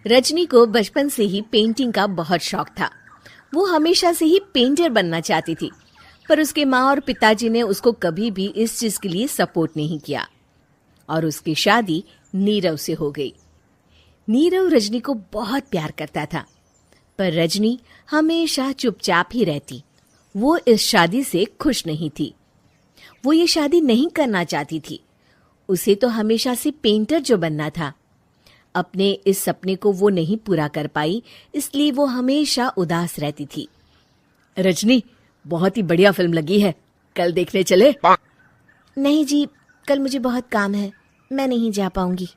रजनी को बचपन से ही पेंटिंग का बहुत शौक था। वो हमेशा से ही पेंटर बनना चाहती थी, पर उसके माँ और पिताजी ने उसको कभी भी इस चीज के लिए सपोर्ट नहीं किया और उसकी शादी नीरव से हो गई। नीरव रजनी को बहुत प्यार करता था, पर रजनी हमेशा चुपचाप ही रहती। वो इस शादी से खुश नहीं थी। वो ये शादी नहीं करना चाहती थी। उसे तो हमेशा से पेंटर जो बनना था। अपने इस सपने को वो नहीं पूरा कर पाई, इसलिए वो हमेशा उदास रहती थी। रजनी, बहुत ही बढ़िया फिल्म लगी है, कल देखने चले? नहीं जी, कल मुझे बहुत काम है, मैं नहीं जा पाऊंगी।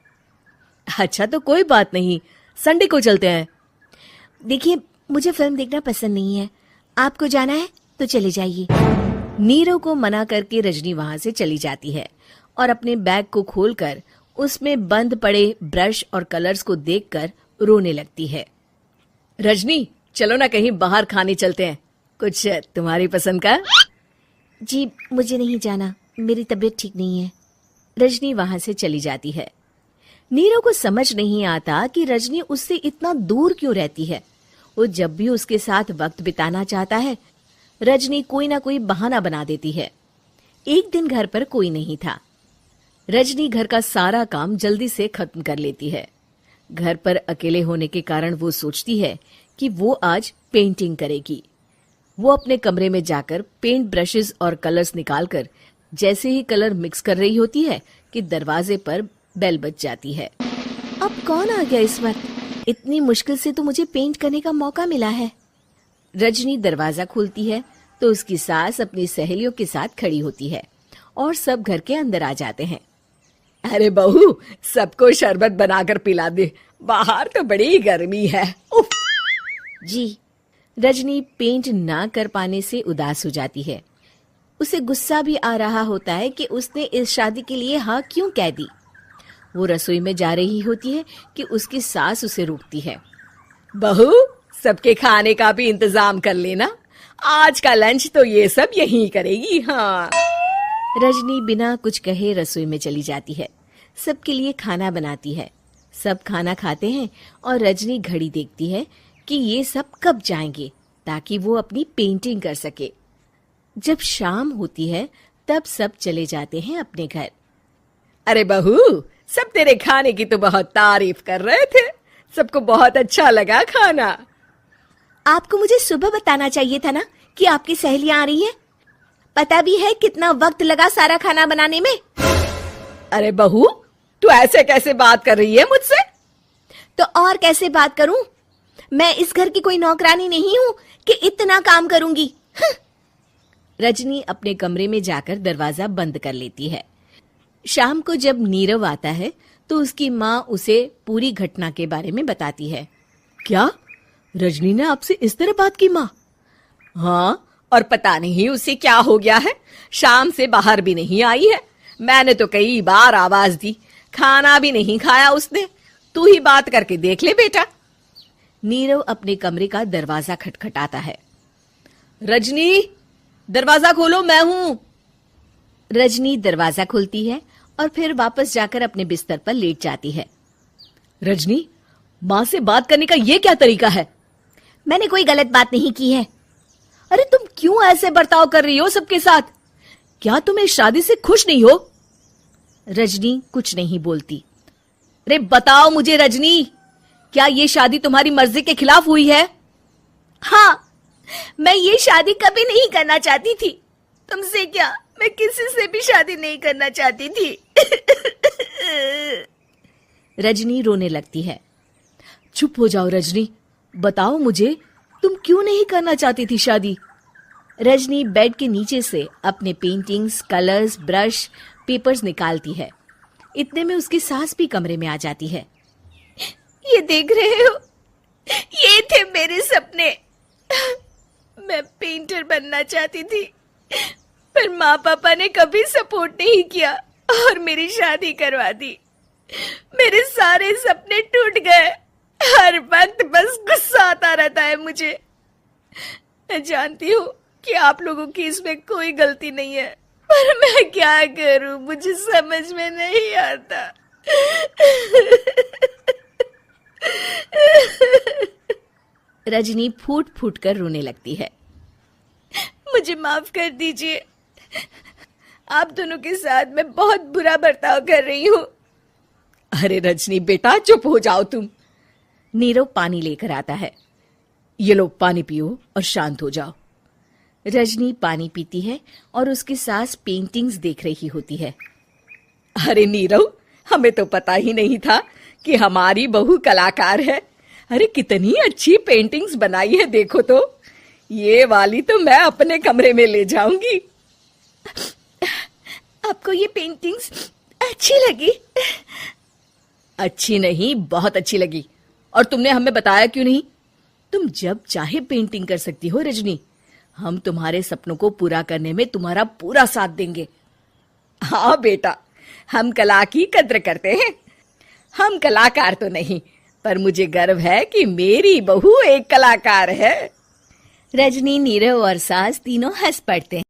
अच्छा तो कोई बात नहीं, संडे को चलते हैं। देखिए, मुझे फिल्म देखना पसंद नहीं है। आपको जाना है तो चले जाइए। नीरव को मना करके रजनी वहां से चली जाती है और अपने बैग को खोलकर उसमें बंद पड़े ब्रश और कलर्स को देखकर रोने लगती है। रजनी, चलो ना कहीं बाहर खाने चलते हैं, कुछ तुम्हारी पसंद का। जी, मुझे नहीं जाना, मेरी तबीयत ठीक नहीं है। रजनी वहां से चली जाती है। नीरव को समझ नहीं आता कि रजनी उससे इतना दूर क्यों रहती है। वो जब भी उसके साथ वक्त बिताना चाहता है, रजनी कोई ना कोई बहाना बना देती है। एक दिन घर पर कोई नहीं था। रजनी घर का सारा काम जल्दी से खत्म कर लेती है। घर पर अकेले होने के कारण वो सोचती है कि वो आज पेंटिंग करेगी। वो अपने कमरे में जाकर पेंट ब्रशेस और कलर्स निकालकर जैसे ही कलर मिक्स कर रही होती है कि दरवाजे पर बेल बज जाती है। अब कौन आ गया इस वक्त? इतनी मुश्किल से तो मुझे पेंट करने का मौका मिला है। रजनी दरवाजा खोलती है तो उसकी सास अपनी सहेलियों के साथ खड़ी होती है और सब घर के अंदर आ जाते हैं। अरे बहू, सबको शरबत बनाकर पिला दे, बाहर तो बड़ी गर्मी है। उफ। जी। रजनी पेंट ना कर पाने से उदास हो जाती है। उसे गुस्सा भी आ रहा होता है कि उसने इस शादी के लिए हाँ क्यों कह दी। वो रसोई में जा रही होती है कि उसकी सास उसे रोकती है। बहू, सबके खाने का भी इंतजाम कर लेना, आज का लंच तो ये सब यहीं करेगी। हाँ। रजनी बिना कुछ कहे रसोई में चली जाती है। सबके लिए खाना बनाती है। सब खाना खाते हैं और रजनी घड़ी देखती है कि ये सब कब जाएंगे ताकि वो अपनी पेंटिंग कर सके। जब शाम होती है तब सब चले जाते हैं अपने घर। अरे बहू, सब तेरे खाने की तो बहुत तारीफ कर रहे थे, सबको बहुत अच्छा लगा खाना। आपको मुझे सुबह बताना चाहिए था ना कि आपकी सहेलियां आ रही हैं। पता भी है कितना वक्त लगा सारा खाना बनाने में। अरे बहू, तू ऐसे कैसे बात कर रही है मुझसे? तो और कैसे बात करूं? मैं इस घर की कोई नौकरानी नहीं हूं कि इतना काम करूंगी। रजनी अपने कमरे में जाकर दरवाजा बंद कर लेती है। शाम को जब नीरव आता है तो उसकी माँ उसे पूरी घटना के बारे में बताती है। क्या रजनी ने आपसे इस तरह बात की माँ? हाँ, और पता नहीं उसे क्या हो गया है, शाम से बाहर भी नहीं आई है। मैंने तो कई बार आवाज दी, खाना भी नहीं खाया उसने। तू ही बात करके देख ले बेटा। नीरव अपने कमरे का दरवाजा खटखटाता है। रजनी, दरवाजा खोलो, मैं हूं। रजनी दरवाजा खोलती है और फिर वापस जाकर अपने बिस्तर पर लेट जाती है। रजनी, माँ से बात करने का ये क्या तरीका है? मैंने कोई गलत बात नहीं की है। अरे तुम क्यों ऐसे बर्ताव कर रही हो सबके साथ? क्या तुम इस शादी से खुश नहीं हो? रजनी कुछ नहीं बोलती। अरे बताओ मुझे रजनी, क्या ये शादी तुम्हारी मर्जी के खिलाफ हुई है? हाँ, मैं ये शादी कभी नहीं करना चाहती थी। तुमसे क्या, मैं किसी से भी शादी नहीं करना चाहती थी। रजनी रोने लगती है। चुप हो जाओ रजनी, बताओ मुझे, तुम क्यों नहीं करना चाहती थी शादी? रजनी बेड के नीचे से अपने पेंटिंग्स, कलर्स, ब्रश, पेपर्स निकालती है। इतने में उसकी सास भी कमरे में आ जाती है। ये देख रहे हो, ये थे मेरे सपने। मैं पेंटर बनना चाहती थी, पर माँ पापा ने कभी सपोर्ट नहीं किया और मेरी शादी करवा दी। मेरे सारे सपने टूट गए। हर वक्त बस गुस्सा आता रहता है मुझे। मैं जानती हूँ कि आप लोगों की इसमें कोई गलती नहीं है, पर मैं क्या करूं, मुझे समझ में नहीं आता। रजनी फूट फूट कर रोने लगती है। मुझे माफ कर दीजिए, आप दोनों के साथ मैं बहुत बुरा बर्ताव कर रही हूँ। अरे रजनी बेटा चुप हो जाओ तुम। नीरव पानी लेकर आता है। ये लो पानी पियो और शांत हो जाओ। रजनी पानी पीती है और उसकी सास पेंटिंग्स देख रही होती है। अरे नीरव, हमें तो पता ही नहीं था कि हमारी बहू कलाकार है। अरे कितनी अच्छी पेंटिंग्स बनाई है, देखो तो। ये वाली तो मैं अपने कमरे में ले जाऊंगी। आपको ये पेंटिंग्स अच्छी लगी? अच्छी नहीं, बहुत अच्छी लगी। और तुमने हमें बताया क्यों नहीं? तुम जब चाहे पेंटिंग कर सकती हो रजनी। हम तुम्हारे सपनों को पूरा करने में तुम्हारा पूरा साथ देंगे। हाँ बेटा, हम कला की कद्र करते हैं। हम कलाकार तो नहीं, पर मुझे गर्व है कि मेरी बहू एक कलाकार है। रजनी, नीरव और सास तीनों हंस पड़ते हैं।